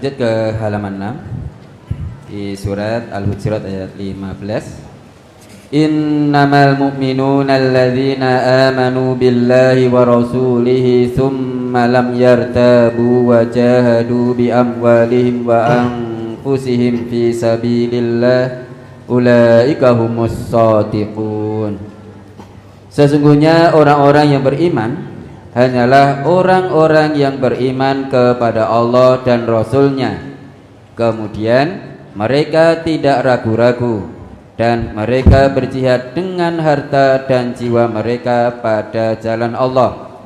Lanjut ke halaman 6 di surat Al-Hujurat ayat 15. Innamal mu'minuna alladzina amanu billahi wa rasulihi thumma lam yartabu wa jahadu bi amwalihim wa anfusihim fi sabilillah ulaika humus shadiqun. Sesungguhnya orang-orang yang beriman hanyalah orang-orang yang beriman kepada Allah dan Rasul-Nya. Kemudian mereka tidak ragu-ragu dan mereka berjihad dengan harta dan jiwa mereka pada jalan Allah.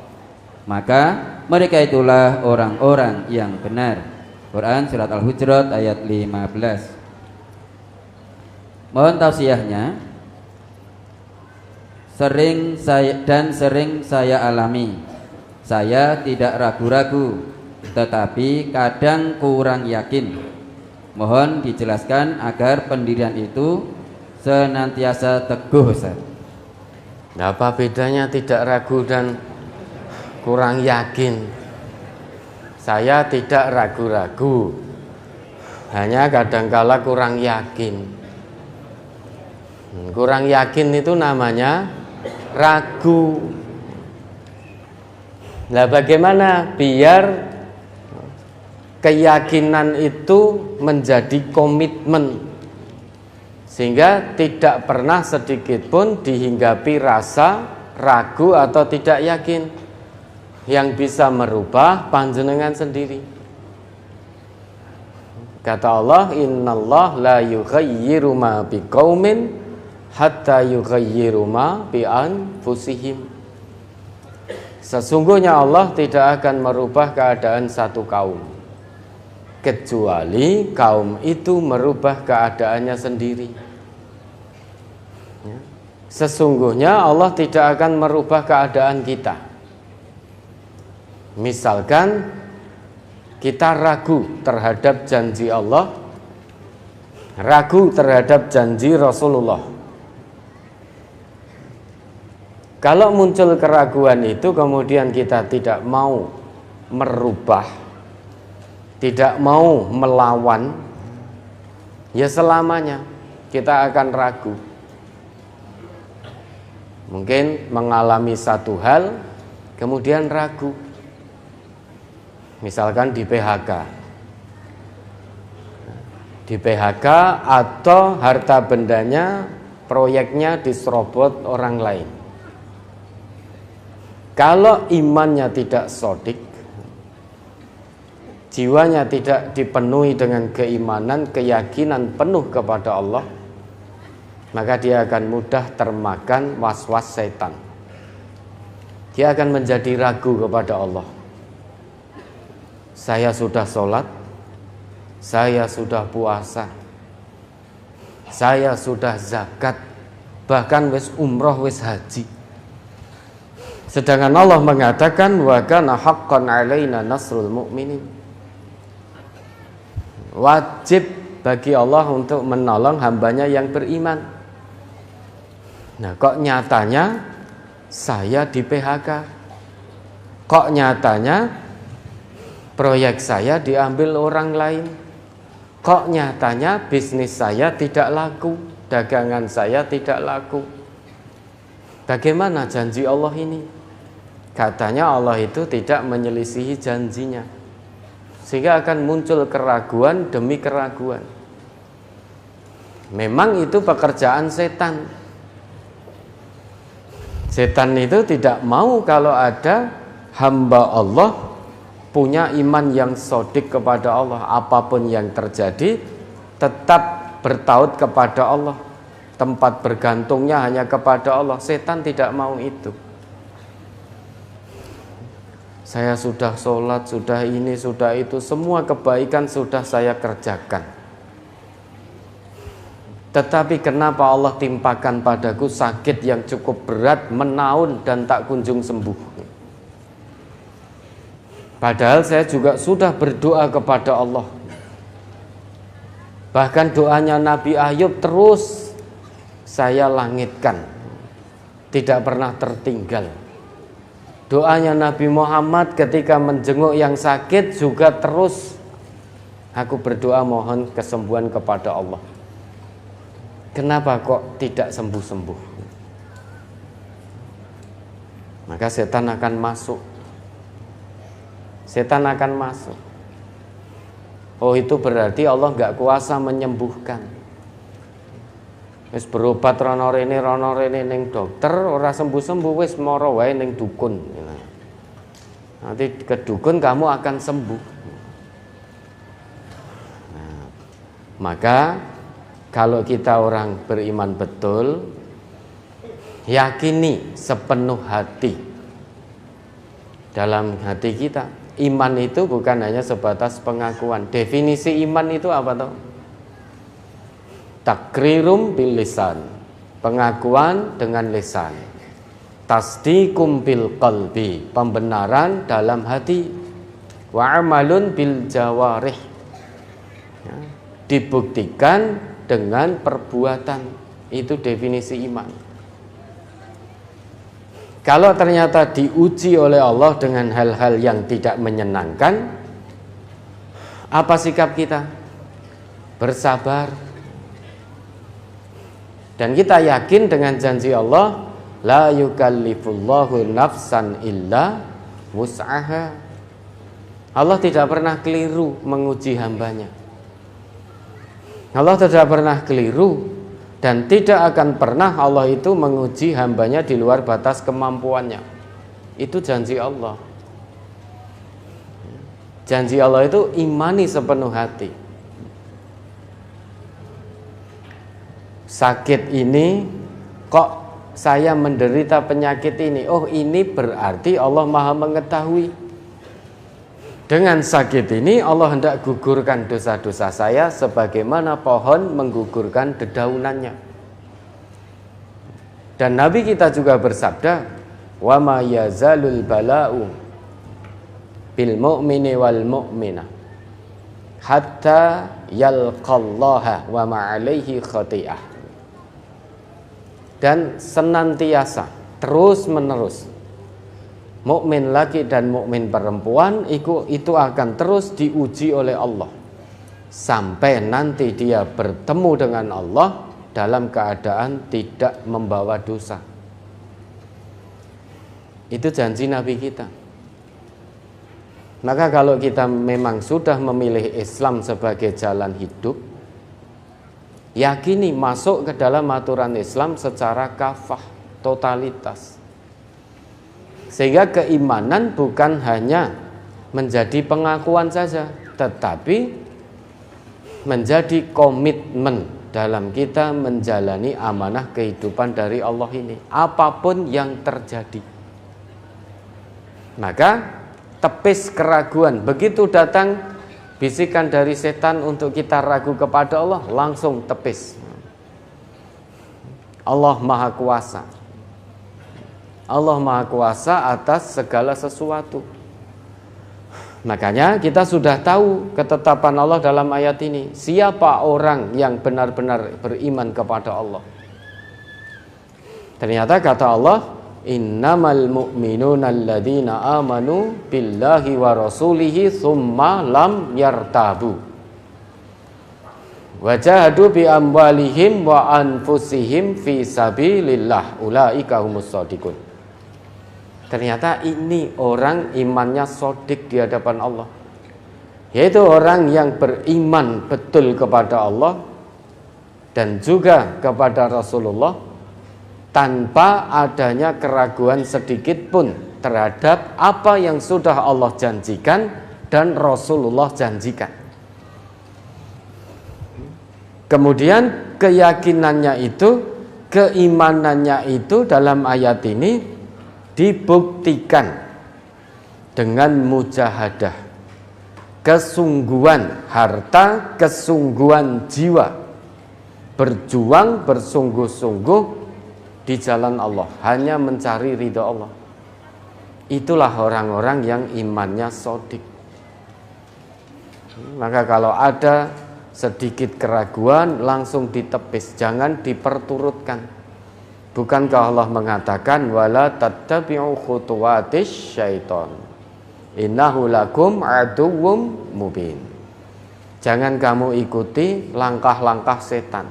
Maka mereka itulah orang-orang yang benar. Quran surat Al-Hujurat ayat 15. Mohon tausiahnya. Sering saya alami. Saya tidak ragu-ragu, tetapi kadang kurang yakin. Mohon dijelaskan agar pendirian itu senantiasa teguh, Ustaz. Nah, apa bedanya tidak ragu dan kurang yakin? Saya tidak ragu-ragu, hanya kadangkala kurang yakin. Kurang yakin itu namanya ragu. Nah, bagaimana biar keyakinan itu menjadi komitmen, sehingga tidak pernah sedikit pun dihinggapi rasa ragu atau tidak yakin yang bisa merubah panjenengan sendiri. Kata Allah, innallah la yughayyiru ma biqaumin hatta yughayyiru ma bi anfusihim. Sesungguhnya Allah tidak akan merubah keadaan satu kaum kecuali kaum itu merubah keadaannya sendiri. Sesungguhnya Allah tidak akan merubah keadaan kita. Misalkan kita ragu terhadap janji Allah, ragu terhadap janji Rasulullah. Kalau muncul keraguan itu kemudian kita tidak mau merubah, tidak mau melawan, ya selamanya kita akan ragu. Mungkin mengalami satu hal kemudian ragu. Misalkan di PHK. Di PHK atau harta bendanya, proyeknya diserobot orang lain. Kalau imannya tidak sodik, jiwanya tidak dipenuhi dengan keimanan, keyakinan penuh kepada Allah, maka dia akan mudah termakan was-was setan. Dia akan menjadi ragu kepada Allah. Saya sudah sholat, saya sudah puasa, saya sudah zakat, bahkan wis umroh, wis haji. Sedangkan Allah mengatakan wa kana haqqan 'alaina nasrul mu'minin. Wajib bagi Allah untuk menolong hambanya yang beriman. Nah, kok nyatanya saya di PHK? Kok nyatanya proyek saya diambil orang lain? Kok nyatanya bisnis saya tidak laku, dagangan saya tidak laku? Bagaimana janji Allah ini? Katanya Allah itu tidak menyelisihi janjinya, sehingga akan muncul keraguan demi keraguan. Memang itu pekerjaan setan. Setan itu tidak mau kalau ada hamba Allah punya iman yang sodik kepada Allah. Apapun yang terjadi tetap bertaut kepada Allah, tempat bergantungnya hanya kepada Allah. Setan tidak mau itu. Saya sudah sholat, sudah ini, sudah itu, semua kebaikan sudah saya kerjakan. Tetapi kenapa Allah timpakan padaku sakit yang cukup berat, menaun dan tak kunjung sembuh? Padahal saya juga sudah berdoa kepada Allah. Bahkan doanya Nabi Ayub terus saya langitkan, tidak pernah tertinggal. Doanya Nabi Muhammad ketika menjenguk yang sakit juga terus Aku berdoa mohon kesembuhan kepada Allah. Kenapa kok tidak sembuh-sembuh? Maka setan akan masuk. Setan akan masuk. Oh, itu berarti Allah nggak kuasa menyembuhkan. Wis berobat rono rene ning dokter ora sembuh-sembuh, wis moro wae ning dukun. Nanti ke dukun kamu akan sembuh. Nah, maka kalau kita orang beriman betul, yakini sepenuh hati dalam hati kita. Iman itu bukan hanya sebatas pengakuan. Definisi iman itu apa toh? Takrirum bil lisan, pengakuan dengan lisan. Tasdiqum bil qalbi, pembenaran dalam hati. Wa amalun bil jawarih, ya, dibuktikan dengan perbuatan. Itu definisi iman. Kalau ternyata diuji oleh Allah dengan hal-hal yang tidak menyenangkan, apa sikap kita? Bersabar. Dan kita yakin dengan janji Allah, la yukallifullahu nafsan illa wus'aha. Allah tidak pernah keliru menguji hambanya. Allah tidak pernah keliru. Dan tidak akan pernah Allah itu menguji hambanya di luar batas kemampuannya. Itu janji Allah. Janji Allah itu imani sepenuh hati. Sakit ini, kok saya menderita penyakit ini? Oh, ini berarti Allah Maha mengetahui. Dengan sakit ini Allah hendak gugurkan dosa-dosa saya sebagaimana pohon menggugurkan dedaunannya. Dan Nabi kita juga bersabda, wa ma yazalul bala'u bil mu'mini wal mu'minah hatta yalqallaha wa ma alaihi khati'ah. Dan senantiasa terus menerus mukmin laki dan mukmin perempuan itu akan terus diuji oleh Allah sampai nanti dia bertemu dengan Allah dalam keadaan tidak membawa dosa. Itu janji Nabi kita. Maka kalau kita memang sudah memilih Islam sebagai jalan hidup, yakini masuk ke dalam aturan Islam secara kafah, totalitas. Sehingga keimanan bukan hanya menjadi pengakuan saja, tetapi menjadi komitmen dalam kita menjalani amanah kehidupan dari Allah ini, apapun yang terjadi. Maka tepis keraguan, begitu datang bisikan dari setan untuk kita ragu kepada Allah, langsung tepis. Allah Maha Kuasa. Allah Maha Kuasa atas segala sesuatu. Makanya kita sudah tahu ketetapan Allah dalam ayat ini. Siapa orang yang benar-benar beriman kepada Allah? Ternyata kata Allah, innamal mu'minuna alladzina amanu billahi wa rasulihi thumma lam yartabu wajahadu bi amwalihim wa anfusihim fi sabilillah ulaika humus shadiqun. Ternyata ini orang imannya sodik di hadapan Allah, yaitu orang yang beriman betul kepada Allah dan juga kepada Rasulullah tanpa adanya keraguan sedikit pun terhadap apa yang sudah Allah janjikan dan Rasulullah janjikan. Kemudian keyakinannya itu, keimanannya itu dalam ayat ini dibuktikan dengan mujahadah, kesungguhan harta, kesungguhan jiwa, berjuang bersungguh-sungguh di jalan Allah, hanya mencari ridha Allah. Itulah orang-orang yang imannya sodik. Maka kalau ada sedikit keraguan langsung ditepis, jangan diperturutkan. Bukankah Allah mengatakan wala tattabi'u khutuwatis syaiton innahu lakum aduwwum mubin. Jangan kamu ikuti langkah-langkah setan.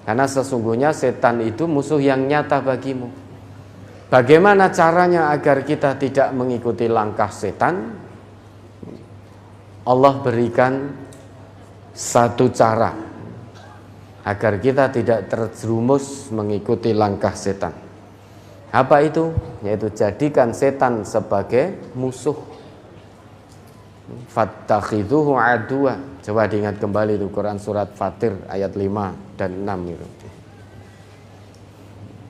Karena sesungguhnya setan itu musuh yang nyata bagimu. Bagaimana caranya agar kita tidak mengikuti langkah setan? Allah berikan satu cara agar kita tidak terjerumus mengikuti langkah setan. Apa itu? Yaitu jadikan setan sebagai musuh. Fattakhidhuhu aduwa. Coba diingat kembali itu Quran surat Fatir ayat 5 dan 6 itu.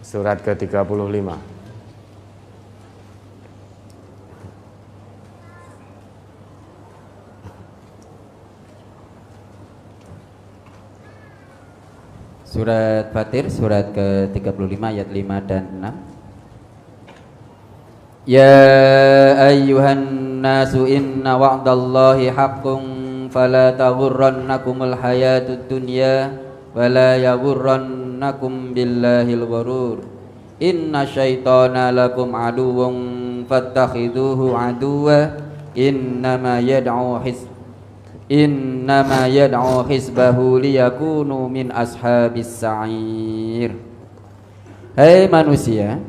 Surat ke-35. Surat Fatir surat ke-35 ayat 5 dan 6. Ya ayyuhan nasu inna wa'dallahi haqqun fala taghurrannakumul hayatud dunya wala yaghurrannakum billahil ghurur. Inna syaitana lakum aduwwun fattakhidhuhu aduwwa innama yad'u hisbahu liyakunu min ashabis sa'ir. Hai manusia,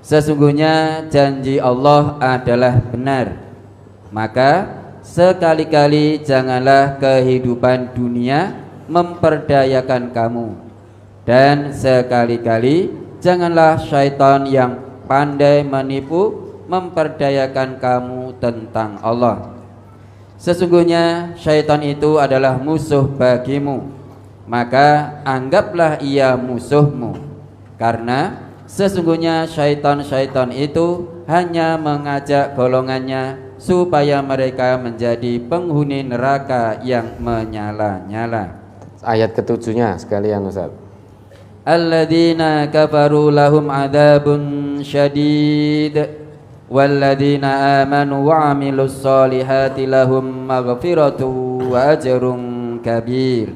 sesungguhnya janji Allah adalah benar. Maka sekali-kali janganlah kehidupan dunia memperdayakan kamu, dan sekali-kali janganlah syaitan yang pandai menipu memperdayakan kamu tentang Allah. Sesungguhnya syaitan itu adalah musuh bagimu, maka anggaplah ia musuhmu. Karena sesungguhnya syaitan-syaitan itu hanya mengajak golongannya supaya mereka menjadi penghuni neraka yang menyala-nyala. Ayat ketujuhnya sekalian Ustaz. Alladzina kafaru lahum adzabun syadid walladzina amanu wa amilus solihati lahum maghfiratu wa ajrun kabir.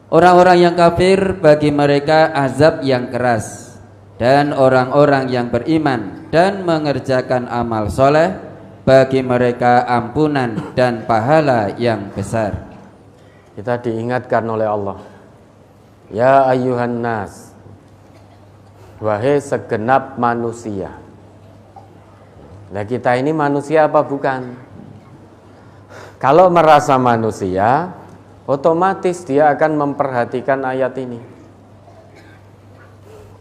Orang-orang yang kafir bagi mereka azab yang keras, dan orang-orang yang beriman dan mengerjakan amal soleh bagi mereka ampunan dan pahala yang besar. Kita diingatkan oleh Allah, ya ayyuhan nas, wahai segenap manusia. Nah kita ini manusia apa bukan? Kalau merasa manusia, otomatis dia akan memperhatikan ayat ini.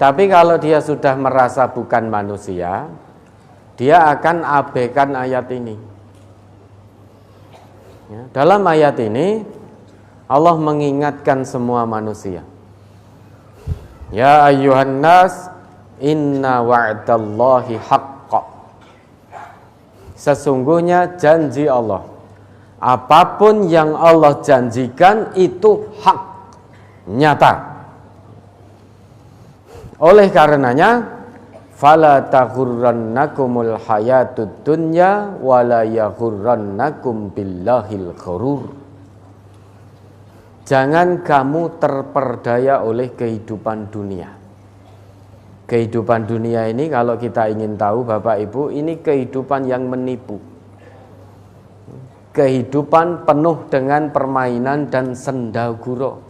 Tapi kalau dia sudah merasa bukan manusia, dia akan abaikan ayat ini. Ya, dalam ayat ini Allah mengingatkan semua manusia. Ya ayyuhan nas, inna wa'dallahi haqq. Sesungguhnya janji Allah, apapun yang Allah janjikan itu hak, nyata. Oleh karenanya, fala taghurrannakumul hayatud dunya wala yaghurrannakum billahil ghurur. Jangan kamu terperdaya oleh kehidupan dunia. Kehidupan dunia ini kalau kita ingin tahu Bapak Ibu, ini kehidupan yang menipu. Kehidupan penuh dengan permainan dan sendaguro.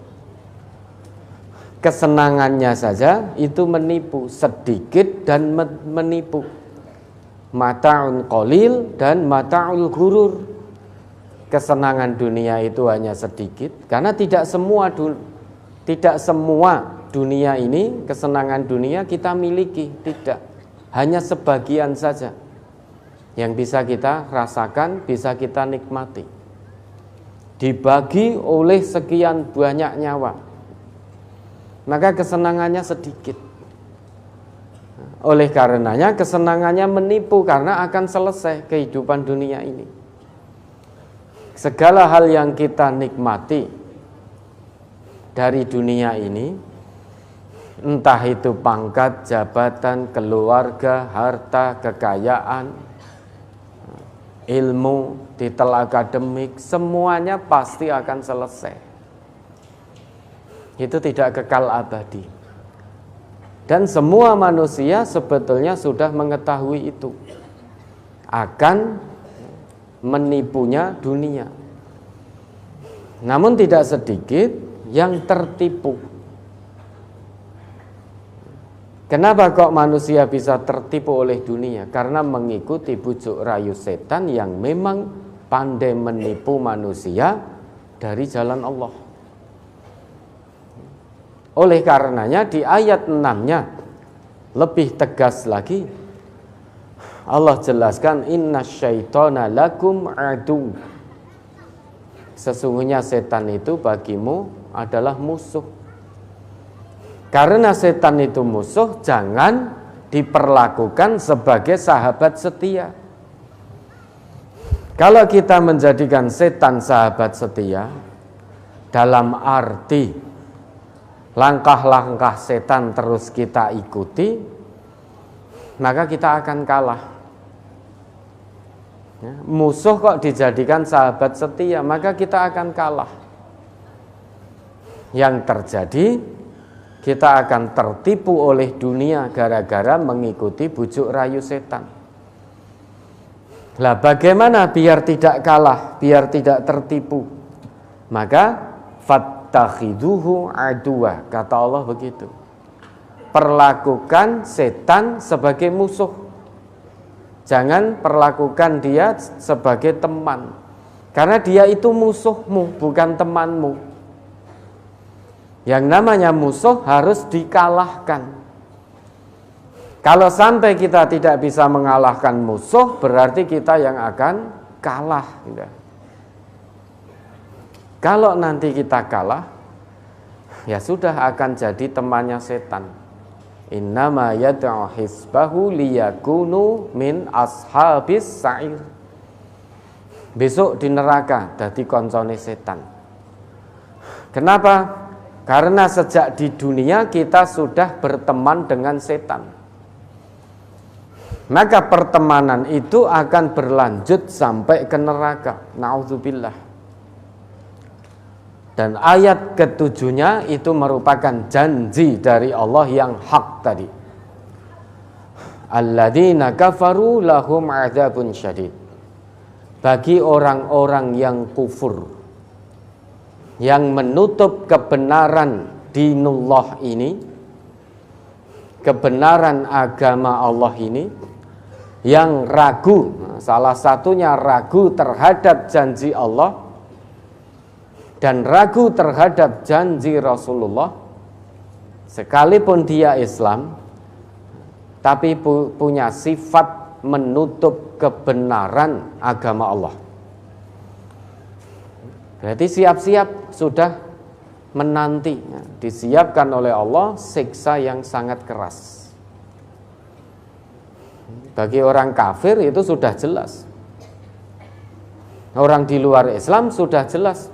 Kesenangannya saja itu menipu, sedikit dan menipu. Mata'un qalil dan mata'ul ghurur. Kesenangan dunia itu hanya sedikit, karena tidak semua dunia ini, kesenangan dunia kita miliki, tidak. Hanya sebagian saja yang bisa kita rasakan, bisa kita nikmati. Dibagi oleh sekian banyak nyawa, maka kesenangannya sedikit. Oleh karenanya kesenangannya menipu, karena akan selesai kehidupan dunia ini. Segala hal yang kita nikmati dari dunia ini, entah itu pangkat, jabatan, keluarga, harta, kekayaan, ilmu, titel akademik, semuanya pasti akan selesai. Itu tidak kekal abadi. Dan semua manusia sebetulnya sudah mengetahui itu, akan menipunya dunia. Namun tidak sedikit yang tertipu. Kenapa kok manusia bisa tertipu oleh dunia? Karena mengikuti bujuk rayu setan yang memang pandai menipu manusia dari jalan Allah. Oleh karenanya di ayat 6-nya lebih tegas lagi Allah jelaskan innasyaitona lakum adu. Sesungguhnya setan itu bagimu adalah musuh. Karena setan itu musuh, jangan diperlakukan sebagai sahabat setia. Kalau kita menjadikan setan sahabat setia dalam arti langkah-langkah setan terus kita ikuti, maka kita akan kalah. Musuh kok dijadikan sahabat setia, maka kita akan kalah. Yang terjadi, kita akan tertipu oleh dunia gara-gara mengikuti bujuk rayu setan. Lah bagaimana biar tidak kalah, biar tidak tertipu? Maka fattakhiduhu aduwa, kata Allah begitu. Perlakukan setan sebagai musuh. Jangan perlakukan dia sebagai teman. Karena dia itu musuhmu, bukan temanmu. Yang namanya musuh harus dikalahkan. Kalau sampai kita tidak bisa mengalahkan musuh, berarti kita yang akan kalah. Kalau nanti kita kalah, ya sudah akan jadi temannya setan. Innama yad'u hisbahu liyakunu min ashabis sa'ir. Besok di neraka dadi koncone setan. Kenapa? Karena sejak di dunia kita sudah berteman dengan setan. Maka pertemanan itu akan berlanjut sampai ke neraka. Na'udzubillah. Dan ayat ketujuhnya itu merupakan janji dari Allah yang hak tadi. Alladzina kafaru lahum adzabun syadid. Bagi orang-orang yang kufur, yang menutup kebenaran dinullah ini, kebenaran agama Allah ini, yang ragu, salah satunya ragu terhadap janji Allah dan ragu terhadap janji Rasulullah, sekalipun dia Islam, tapi punya sifat menutup kebenaran agama Allah. Berarti siap-siap sudah menanti, disiapkan oleh Allah siksa yang sangat keras. Bagi orang kafir itu sudah jelas. Orang di luar Islam sudah jelas.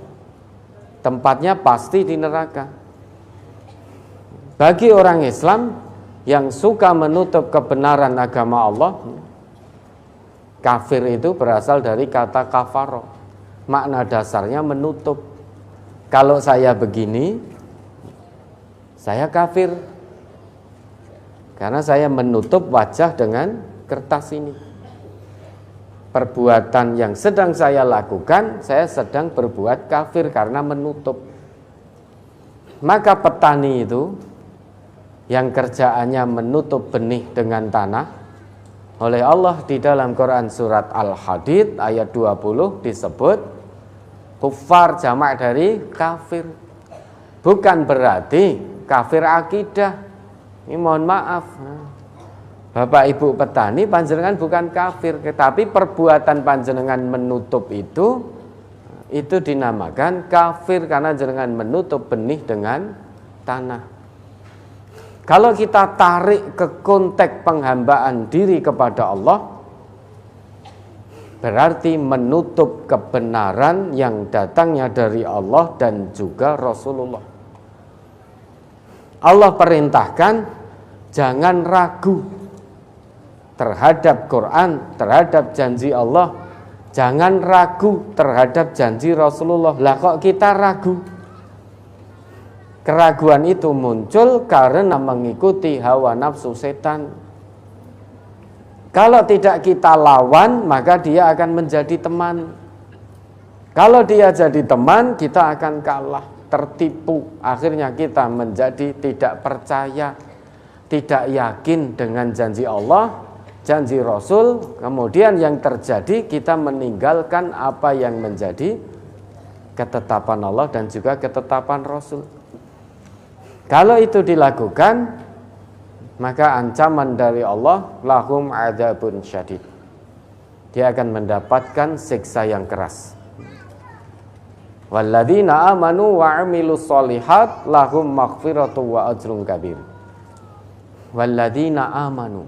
Tempatnya pasti di neraka. Bagi orang Islam yang suka menutup kebenaran agama Allah, kafir itu berasal dari kata kafaro. Makna dasarnya menutup. Kalau saya begini, saya kafir. Karena saya menutup wajah dengan kertas ini. Perbuatan yang sedang saya lakukan, saya sedang berbuat kafir karena menutup. Maka petani itu yang kerjaannya menutup benih dengan tanah, oleh Allah di dalam Quran surat Al-Hadid ayat 20 disebut kufar, jamak dari kafir. Bukan berarti kafir akidah. Ini mohon maaf, Bapak Ibu petani, panjenengan bukan kafir, tetapi perbuatan panjenengan menutup itu dinamakan kafir karena jenengan menutup benih dengan tanah. Kalau kita tarik ke konteks penghambaan diri kepada Allah, berarti menutup kebenaran yang datangnya dari Allah dan juga Rasulullah. Allah perintahkan jangan ragu terhadap Quran, terhadap janji Allah. Jangan ragu terhadap janji Rasulullah. Lah kok kita ragu? Keraguan itu muncul karena mengikuti hawa nafsu setan. Kalau tidak kita lawan, maka dia akan menjadi teman. Kalau dia jadi teman, kita akan kalah, tertipu. Akhirnya kita menjadi tidak percaya, tidak yakin dengan janji Allah, janji Rasul. Kemudian yang terjadi, kita meninggalkan apa yang menjadi ketetapan Allah dan juga ketetapan Rasul. Kalau itu dilakukan, maka ancaman dari Allah, lahum adzabun syadid. Dia akan mendapatkan siksa yang keras. Walladzina amanu wa 'amilus sholihat lahum maghfiratu wa ajrun kabir. Walladzina amanu.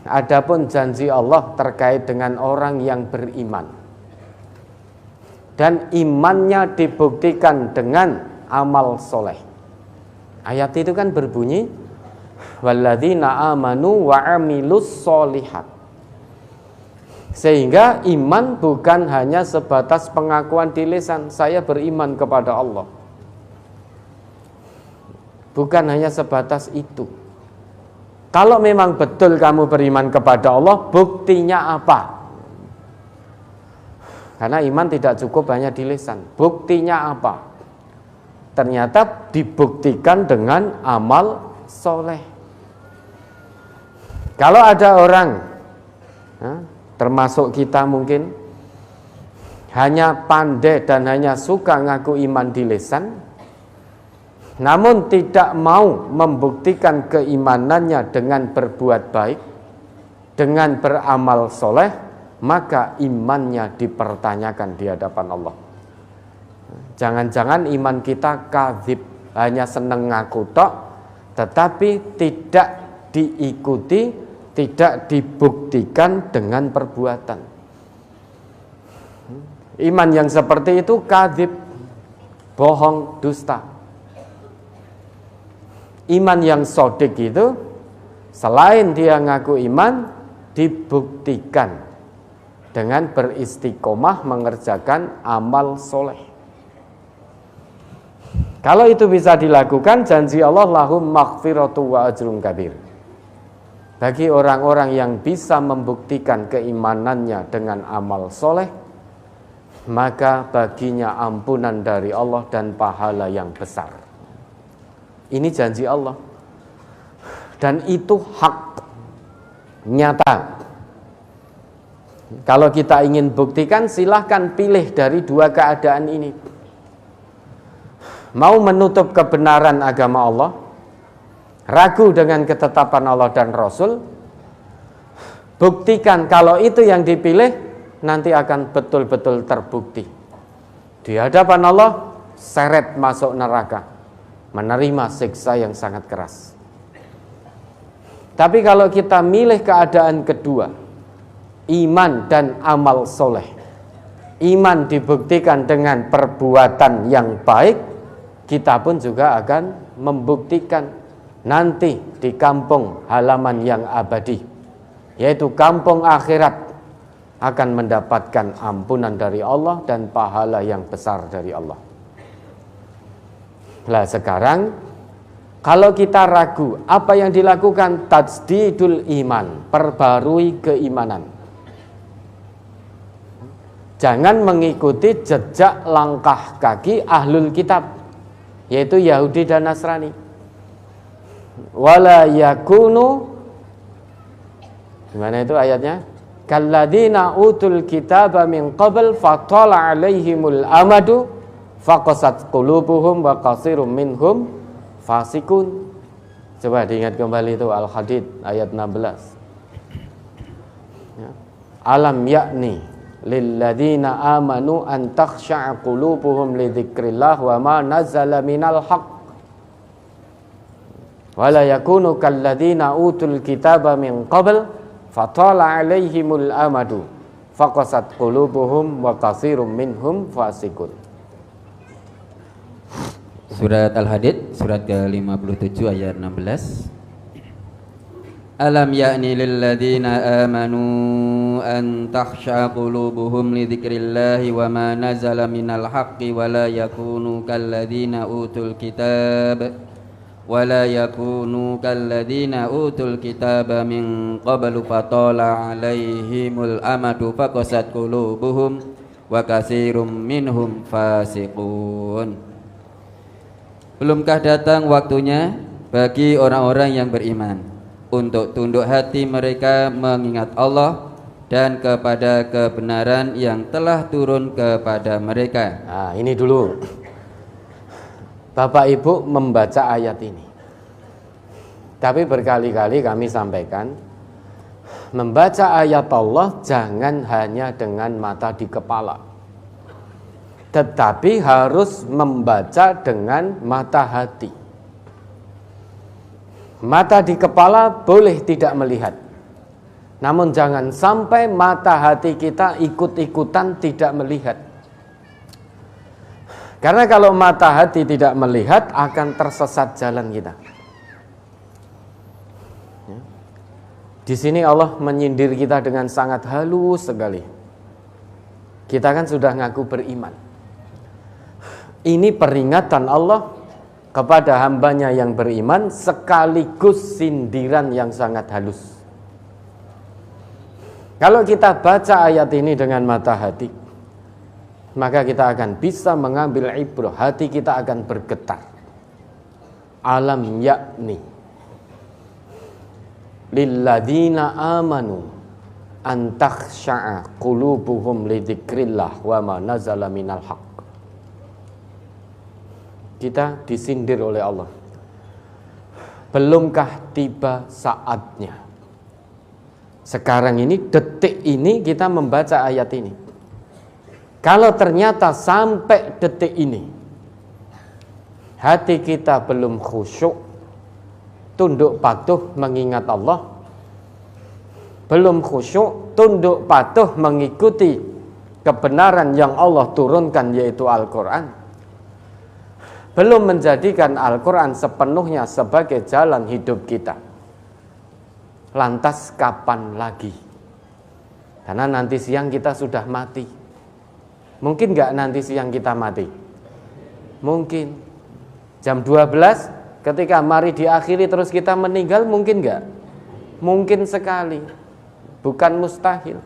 Adapun janji Allah terkait dengan orang yang beriman dan imannya dibuktikan dengan amal soleh. Ayat itu kan berbunyi walladzina amanu wa 'amilus sholihat. Sehingga iman bukan hanya sebatas pengakuan di lisan, saya beriman kepada Allah. Bukan hanya sebatas itu. Kalau memang betul kamu beriman kepada Allah, buktinya apa? Karena iman tidak cukup hanya di lisan. Buktinya apa? Ternyata dibuktikan dengan amal soleh. Kalau ada orang, termasuk kita mungkin, hanya pandai dan hanya suka ngaku iman di lisan, namun tidak mau membuktikan keimanannya dengan berbuat baik, dengan beramal soleh, maka imannya dipertanyakan di hadapan Allah. Jangan-jangan iman kita kadzib, hanya seneng ngaku tok, tetapi tidak diikuti, tidak dibuktikan dengan perbuatan. Iman yang seperti itu kadzib, bohong, dusta. Iman yang shodiq itu selain dia ngaku iman, dibuktikan dengan beristiqomah mengerjakan amal soleh. Kalau itu bisa dilakukan, janji Allah lahum maghfiratu wa ajrun kabir. Bagi orang-orang yang bisa membuktikan keimanannya dengan amal soleh, maka baginya ampunan dari Allah dan pahala yang besar. Ini janji Allah. Dan itu hak nyata. Kalau kita ingin buktikan, silahkan pilih dari dua keadaan ini. Mau menutup kebenaran agama Allah, ragu dengan ketetapan Allah dan Rasul, buktikan kalau itu yang dipilih, nanti akan betul-betul terbukti. Di hadapan Allah, seret masuk neraka, menerima siksa yang sangat keras. Tapi kalau kita milih keadaan kedua, iman dan amal soleh, iman dibuktikan dengan perbuatan yang baik, kita pun juga akan membuktikan nanti di kampung halaman yang abadi, yaitu kampung akhirat, akan mendapatkan ampunan dari Allah dan pahala yang besar dari Allah. Lah sekarang, kalau kita ragu, apa yang dilakukan? Tajdidul iman, perbarui keimanan. Jangan mengikuti jejak langkah kaki ahlul kitab, yaitu Yahudi dan Nasrani. Wala yakunu, gimana itu ayatnya? Kalladzina utul kitaba min qabl fatala alaihimul amadu faqasat qulubuhum wa qasirum minhum fasikun. Coba diingat kembali itu Al-Hadid ayat 16. Ya. Alam yakni lilladzina amanu an takhsha'a qulubuhum li dzikrillah wa ma nazzala minal haqq wala yakunu kalladzina utul kitaba min qabl fatala alaihimul amadu faqasat qulubuhum wa katsirum minhum fasikun. Surat Al-Hadid surat ke-57 ayat 16. Alam ya'ni lilladzina amanu an takhsha'a qulubuhum li dzikrillahi wa ma nazala minal haqqi wa la yakunu kalladzina utul kitab ولا يكونوا كالذين أوتوا الكتاب من قبل فطال عليهم الأمد فقست قلوبهم wa katsirum minhum fasiqun. Belumkah datang waktunya bagi orang-orang yang beriman untuk tunduk hati mereka mengingat Allah dan kepada kebenaran yang telah turun kepada mereka. Nah, ini dulu Bapak Ibu membaca ayat ini. Tapi berkali-kali kami sampaikan, membaca ayat Allah jangan hanya dengan mata di kepala, tetapi harus membaca dengan mata hati. Mata di kepala boleh tidak melihat, namun jangan sampai mata hati kita ikut-ikutan tidak melihat. Karena kalau mata hati tidak melihat akan tersesat jalan kita. Di sini Allah menyindir kita dengan sangat halus sekali. Kita kan sudah ngaku beriman. Ini peringatan Allah kepada hambanya yang beriman sekaligus sindiran yang sangat halus. Kalau kita baca ayat ini dengan mata hati, maka kita akan bisa mengambil ibrah, hati kita akan bergetar. Alam yakni lilladzina amanu an takhsha'a qulubuhum li dzikrillah wa ma nazala minal haqq. Kita disindir oleh Allah. Belumkah tiba saatnya? Sekarang ini, detik ini kita membaca ayat ini. Kalau ternyata sampai detik ini hati kita belum khusyuk, tunduk patuh mengingat Allah, belum khusyuk, tunduk patuh mengikuti kebenaran yang Allah turunkan yaitu Al-Quran, belum menjadikan Al-Quran sepenuhnya sebagai jalan hidup kita, lantas kapan lagi? Karena nanti siang kita sudah mati. Mungkin gak nanti siang kita mati? Mungkin. Jam 12 ketika mari diakhiri terus kita meninggal, mungkin gak? Mungkin sekali. Bukan mustahil.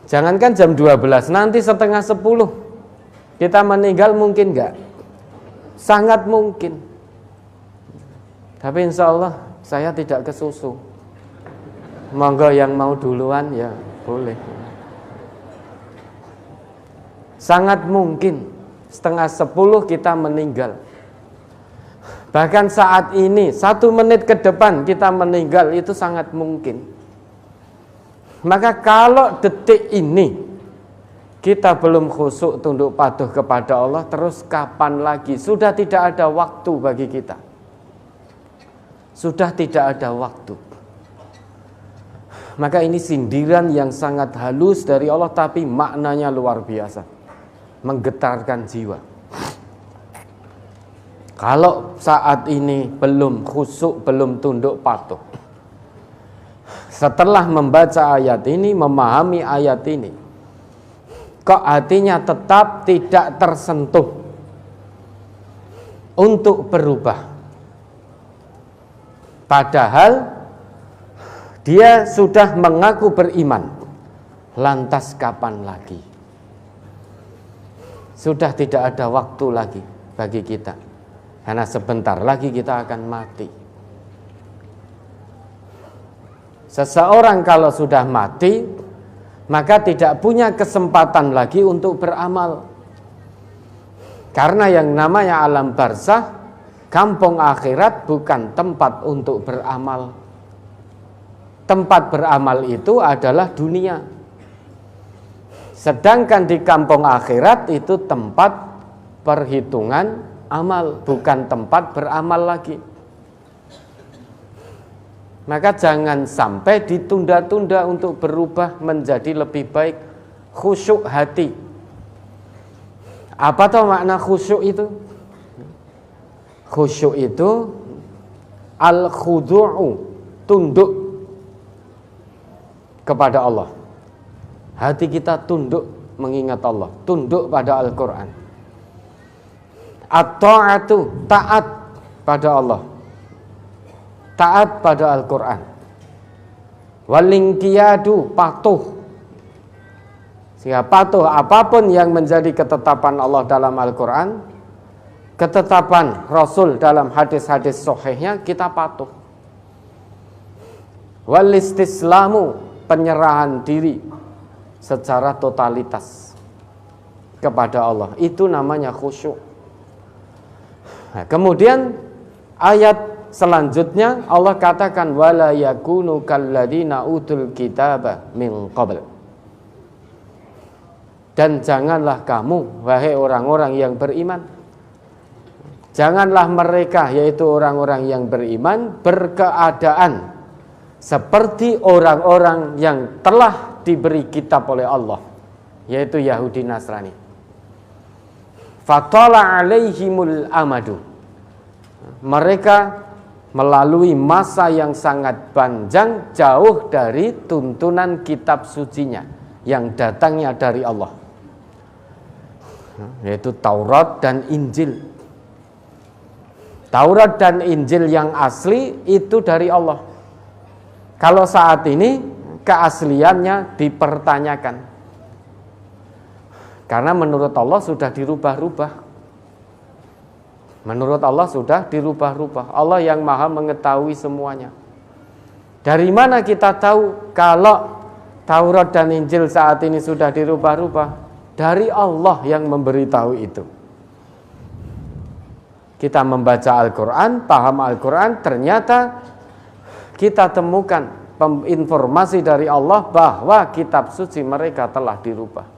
Jangankan jam 12, nanti setengah 10 kita meninggal, mungkin gak? Sangat mungkin. Tapi insya Allah saya tidak kesusu. Monggo yang mau duluan ya boleh. Sangat mungkin setengah 10 kita meninggal. Bahkan saat ini 1 menit ke depan kita meninggal, itu sangat mungkin. Maka kalau detik ini kita belum khusyuk tunduk patuh kepada Allah, terus kapan lagi? Sudah tidak ada waktu bagi kita. Sudah tidak ada waktu. Maka ini sindiran yang sangat halus dari Allah, tapi maknanya luar biasa, menggetarkan jiwa. Kalau saat ini belum khusyuk, belum tunduk patuh, setelah membaca ayat ini, memahami ayat ini, kok hatinya tetap tidak tersentuh untuk berubah, padahal dia sudah mengaku beriman, lantas kapan lagi? Sudah tidak ada waktu lagi bagi kita, karena sebentar lagi kita akan mati. Seseorang kalau sudah mati, maka tidak punya kesempatan lagi untuk beramal. Karena yang namanya alam barzakh, kampung akhirat, bukan tempat untuk beramal. Tempat beramal itu adalah dunia. Sedangkan di kampung akhirat itu tempat perhitungan amal, bukan tempat beramal lagi. Maka jangan sampai ditunda-tunda untuk berubah menjadi lebih baik. Khusyuk hati. Apa tuh makna khusyuk itu? Khusyuk itu al-khudu'u, tunduk kepada Allah. Hati kita tunduk mengingat Allah, tunduk pada Al-Quran. At-ta'atu, taat pada Allah, taat pada Al-Quran. Walingkiyadu, patuh, Sehingga patuh apapun yang menjadi ketetapan Allah dalam Al-Quran, ketetapan Rasul dalam hadis-hadis sahihnya, kita patuh. Wal istislamu, penyerahan diri secara totalitas kepada Allah, itu namanya khusyuk. Nah, kemudian ayat selanjutnya Allah katakan wala yakunu kalladzina utul kitaba min qabl. Dan janganlah kamu, wahai orang-orang yang beriman, janganlah mereka, yaitu orang-orang yang beriman, berkeadaan seperti orang-orang yang telah diberi kitab oleh Allah, yaitu Yahudi Nasrani. Fatala alaihimul amadu. Mereka melalui masa yang sangat panjang jauh dari tuntunan kitab sucinya yang datangnya dari Allah, yaitu Taurat dan Injil. Taurat dan Injil yang asli itu dari Allah. Kalau saat ini keasliannya dipertanyakan, karena menurut Allah sudah dirubah-rubah. Menurut Allah sudah dirubah-rubah. Allah yang maha mengetahui semuanya. Dari mana kita tahu kalau Taurat dan Injil saat ini sudah dirubah-rubah? Dari Allah yang memberitahu itu. Kita membaca Al-Quran, paham Al-Quran, ternyata kita temukan informasi dari Allah bahwa kitab suci mereka telah dirubah.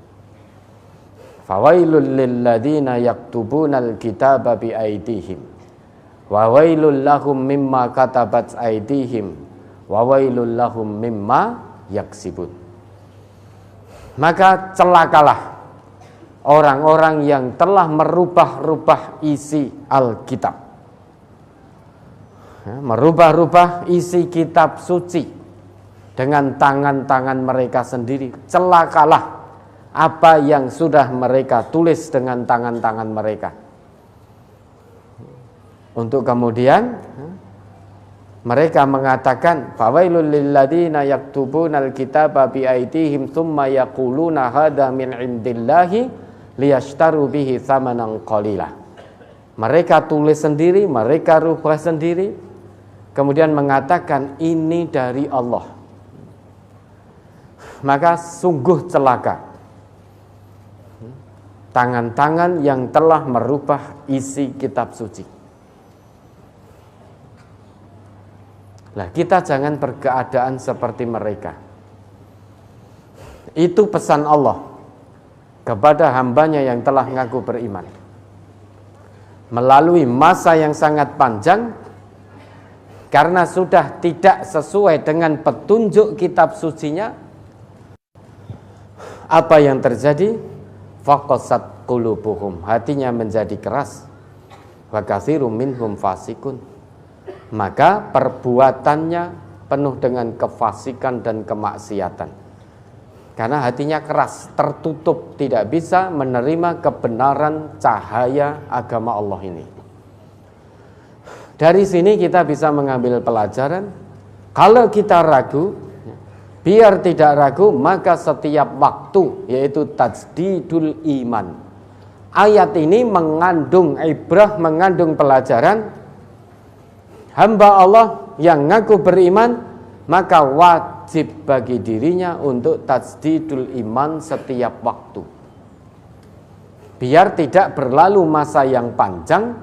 Fawailul lilladzina yaktubunal kitaba biaydihim wa wailul lahum mimma katabat aydihim wa wailul lahum mimma yaksibun. Maka celakalah orang-orang yang telah merubah-rubah isi Alkitab, merubah-rubah isi kitab suci dengan tangan-tangan mereka sendiri. Celakalah apa yang sudah mereka tulis dengan tangan-tangan mereka, untuk kemudian mereka mengatakan fawailul lilladzina yaktubunal kitaba biaydihim tsumma yaquluna hadza min indillahi liyashtaru bihi tsamanan qalila. Mereka tulis sendiri, mereka rubah sendiri, kemudian mengatakan ini dari Allah. Maka sungguh celaka tangan-tangan yang telah merubah isi kitab suci. Nah, kita jangan berkeadaan seperti mereka. Itu pesan Allah kepada hambanya yang telah mengaku beriman. Melalui masa yang sangat panjang, karena sudah tidak sesuai dengan petunjuk kitab sucinya, apa yang terjadi? Faqasat qulubuhum, hatinya menjadi keras. Wa katsirum minhum fasikun, maka perbuatannya penuh dengan kefasikan dan kemaksiatan. Karena hatinya keras, tertutup, tidak bisa menerima kebenaran cahaya agama Allah ini. Dari sini kita bisa mengambil pelajaran, kalau kita ragu, biar tidak ragu, maka setiap waktu, yaitu tajdidul iman. Ayat ini mengandung ibrah, mengandung pelajaran. Hamba Allah yang ngaku beriman, maka wajib bagi dirinya untuk tajdidul iman setiap waktu. Biar tidak berlalu masa yang panjang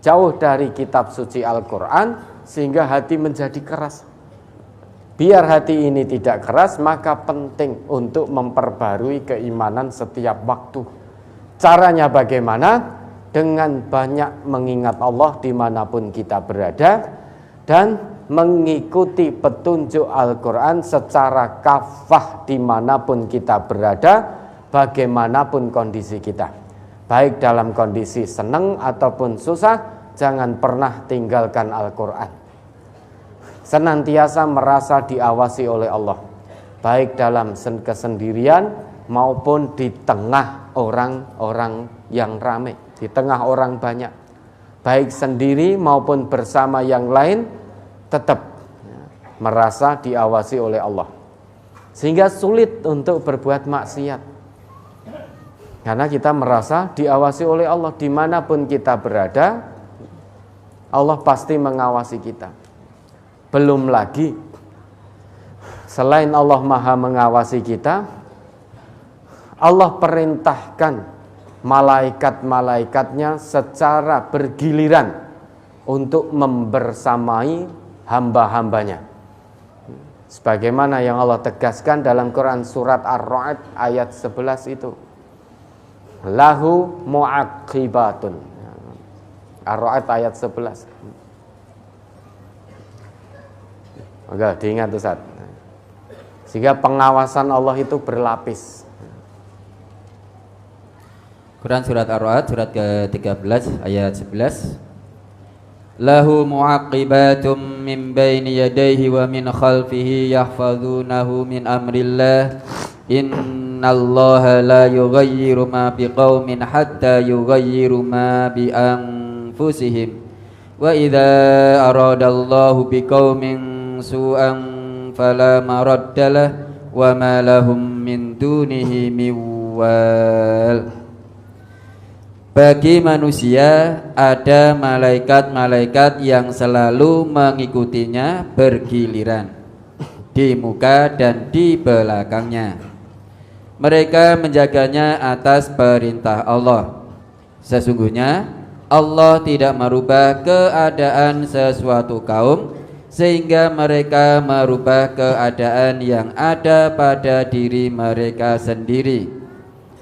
jauh dari kitab suci Al-Quran sehingga hati menjadi keras. Biar hati ini tidak keras, maka penting untuk memperbarui keimanan setiap waktu. Caranya bagaimana? Dengan banyak mengingat Allah dimanapun kita berada, dan mengikuti petunjuk Al-Quran secara kafah dimanapun kita berada, bagaimanapun kondisi kita. Baik dalam kondisi senang ataupun susah, jangan pernah tinggalkan Al-Quran. Senantiasa merasa diawasi oleh Allah, baik dalam kesendirian maupun di tengah orang-orang yang ramai, di tengah orang banyak, baik sendiri maupun bersama yang lain, tetap merasa diawasi oleh Allah, sehingga sulit untuk berbuat maksiat. Karena kita merasa diawasi oleh Allah. Dimanapun kita berada, Allah pasti mengawasi kita. Belum lagi, selain Allah Maha mengawasi kita, Allah perintahkan malaikat-malaikatnya secara bergiliran untuk membersamai hamba-hambanya. Sebagaimana yang Allah tegaskan dalam Quran surat Ar-Ra'd ayat 11 itu. Lahu mu'aqibatun. Ar-Ra'd ayat 11. Oke, diingat Ustaz. Sehingga pengawasan Allah itu berlapis. Quran surat Ar-Ra'd surat ke-13 ayat 11. Lahu mu'aqibatum min baini yadayhi wa min khalfihi yahfazunahu min amrillah. Innallaha la yughayyiru ma biqaumin hatta yughayyiru ma bi anfusihim. Wa idza aradallahu biqaumin su'an fala maraddalah wa ma lahum min dunihi min wal. Bagi manusia ada malaikat-malaikat yang selalu mengikutinya bergiliran di muka dan di belakangnya. Mereka menjaganya atas perintah Allah. Sesungguhnya Allah tidak merubah keadaan sesuatu kaum sehingga mereka merubah keadaan yang ada pada diri mereka sendiri.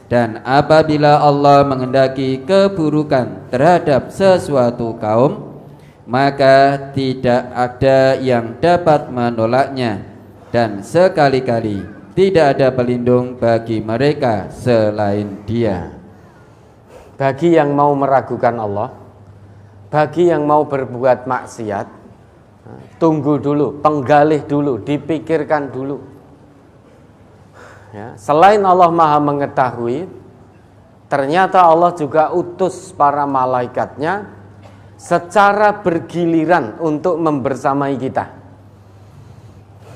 Dan apabila Allah menghendaki keburukan terhadap sesuatu kaum, maka tidak ada yang dapat menolaknya, dan sekali-kali tidak ada pelindung bagi mereka selain Dia. Bagi yang mau meragukan Allah, bagi yang mau berbuat maksiat, tunggu dulu, penggalih dulu, dipikirkan dulu. Ya, selain Allah Maha mengetahui, ternyata Allah juga utus para malaikatnya secara bergiliran untuk membersamai kita.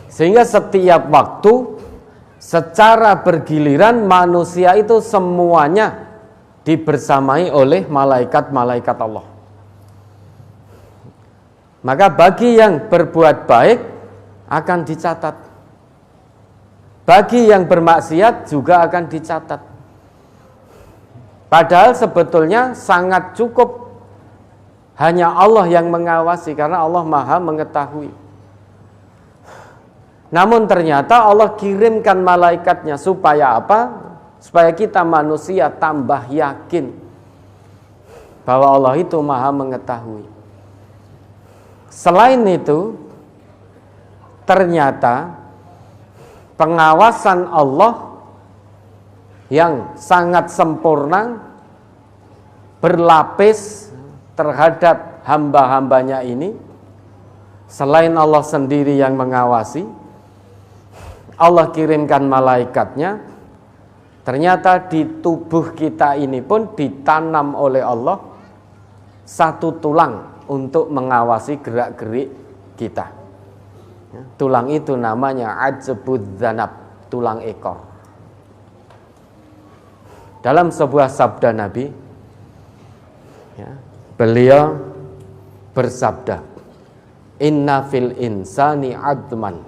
Sehingga setiap waktu secara bergiliran manusia itu semuanya dibersamai oleh malaikat-malaikat Allah. Maka bagi yang berbuat baik akan dicatat. Bagi yang bermaksiat juga akan dicatat. Padahal sebetulnya sangat cukup hanya Allah yang mengawasi karena Allah Maha mengetahui. Namun ternyata Allah kirimkan malaikatnya supaya apa? Supaya kita manusia tambah yakin bahwa Allah itu Maha mengetahui. Selain itu, ternyata pengawasan Allah yang sangat sempurna berlapis terhadap hamba-hambanya ini. Selain Allah sendiri yang mengawasi, Allah kirimkan malaikatnya. Ternyata di tubuh kita ini pun ditanam oleh Allah satu tulang untuk mengawasi gerak-gerik kita. Tulang itu namanya ajbud dzanab, tulang ekor. Dalam sebuah sabda Nabi, beliau bersabda, inna fil insani adman,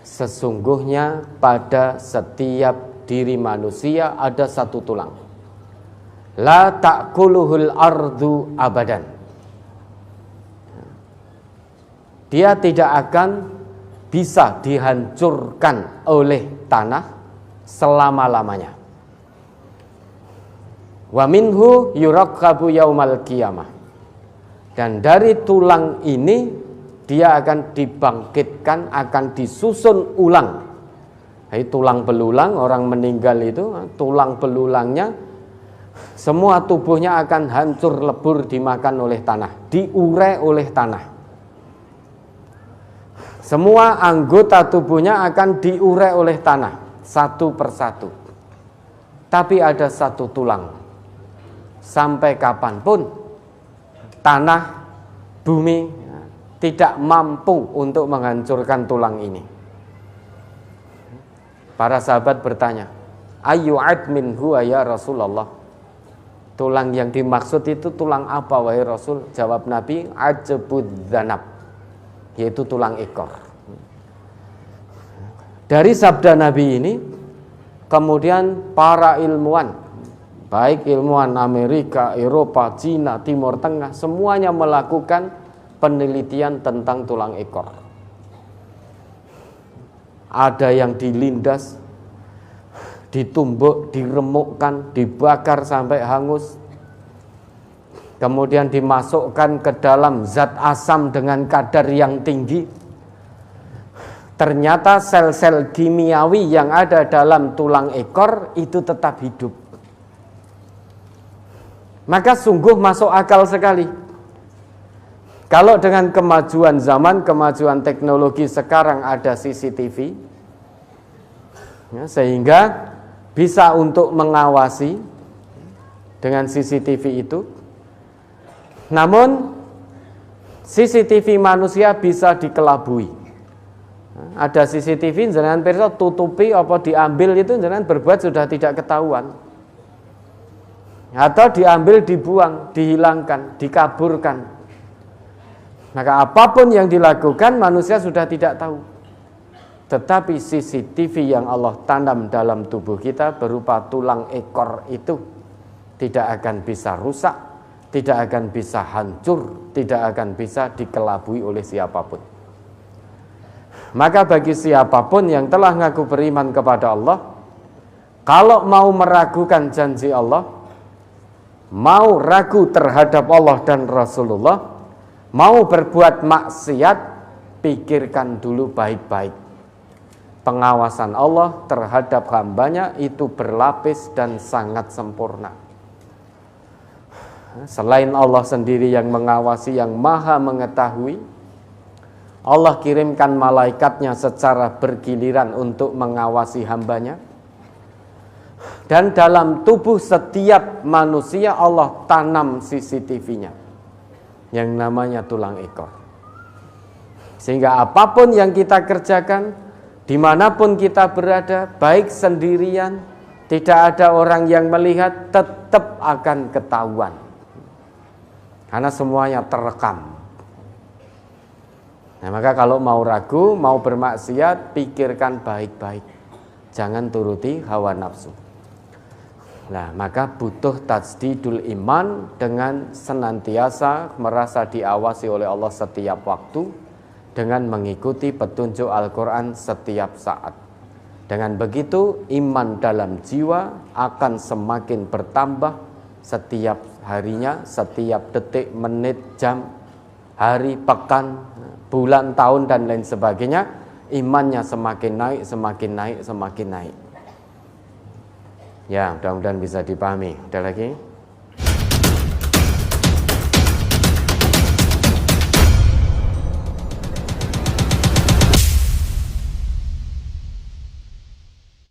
sesungguhnya pada setiap diri manusia ada satu tulang. La ta'kuluhul ardu abadan, dia tidak akan bisa dihancurkan oleh tanah selama-lamanya. Wa minhu yurakkabu yaumal qiyamah, dan dari tulang ini dia akan dibangkitkan, akan disusun ulang. Jadi tulang belulang, orang meninggal itu tulang belulangnya semua tubuhnya akan hancur lebur dimakan oleh tanah, diurai oleh tanah. Semua anggota tubuhnya akan diurai oleh tanah satu persatu. Tapi ada satu tulang, sampai kapanpun tanah, bumi tidak mampu untuk menghancurkan tulang ini. Para sahabat bertanya, Ayu admin huwa ya Rasulullah. Tulang yang dimaksud itu tulang apa wahai Rasul? Jawab Nabi, ajbud dzanab, yaitu tulang ekor. Dari sabda Nabi ini kemudian para ilmuwan, baik ilmuwan Amerika, Eropa, Cina, Timur Tengah, semuanya melakukan penelitian tentang tulang ekor. Ada yang dilindas, ditumbuk, diremukkan, dibakar sampai hangus, kemudian dimasukkan ke dalam zat asam dengan kadar yang tinggi. Ternyata sel-sel kimiawi yang ada dalam tulang ekor itu tetap hidup. Maka sungguh masuk akal sekali. Kalau dengan kemajuan zaman, kemajuan teknologi sekarang ada CCTV, ya, sehingga bisa untuk mengawasi dengan CCTV itu. Namun CCTV manusia bisa dikelabui. Ada CCTV jangan pirsa tutupi apa diambil itu jangan berbuat sudah tidak ketahuan. Atau diambil, dibuang, dihilangkan, dikaburkan. Maka apapun yang dilakukan manusia sudah tidak tahu. Tetapi CCTV yang Allah tanam dalam tubuh kita berupa tulang ekor itu tidak akan bisa rusak, tidak akan bisa hancur, tidak akan bisa dikelabui oleh siapapun. Maka bagi siapapun yang telah ngaku beriman kepada Allah, kalau mau meragukan janji Allah, mau ragu terhadap Allah dan Rasulullah, mau berbuat maksiat, pikirkan dulu baik-baik. Pengawasan Allah terhadap hambanya itu berlapis dan sangat sempurna. Selain Allah sendiri yang mengawasi, yang maha mengetahui, Allah kirimkan malaikatnya secara bergiliran untuk mengawasi hambanya. Dan dalam tubuh setiap manusia Allah tanam CCTV-nya yang namanya tulang ekor. Sehingga apapun yang kita kerjakan, dimanapun kita berada, baik sendirian, tidak ada orang yang melihat, tetap akan ketahuan. Karena semuanya terekam. Nah, maka kalau mau ragu, mau bermaksiat, pikirkan baik-baik. Jangan turuti hawa nafsu. Nah, maka butuh tajdidul iman dengan senantiasa merasa diawasi oleh Allah setiap waktu dengan mengikuti petunjuk Al-Quran setiap saat. Dengan begitu, iman dalam jiwa akan semakin bertambah setiap harinya, setiap detik, menit, jam, hari, pekan, bulan, tahun, dan lain sebagainya. Imannya semakin naik, semakin naik, semakin naik. Ya, mudah-mudahan bisa dipahami. Ada lagi?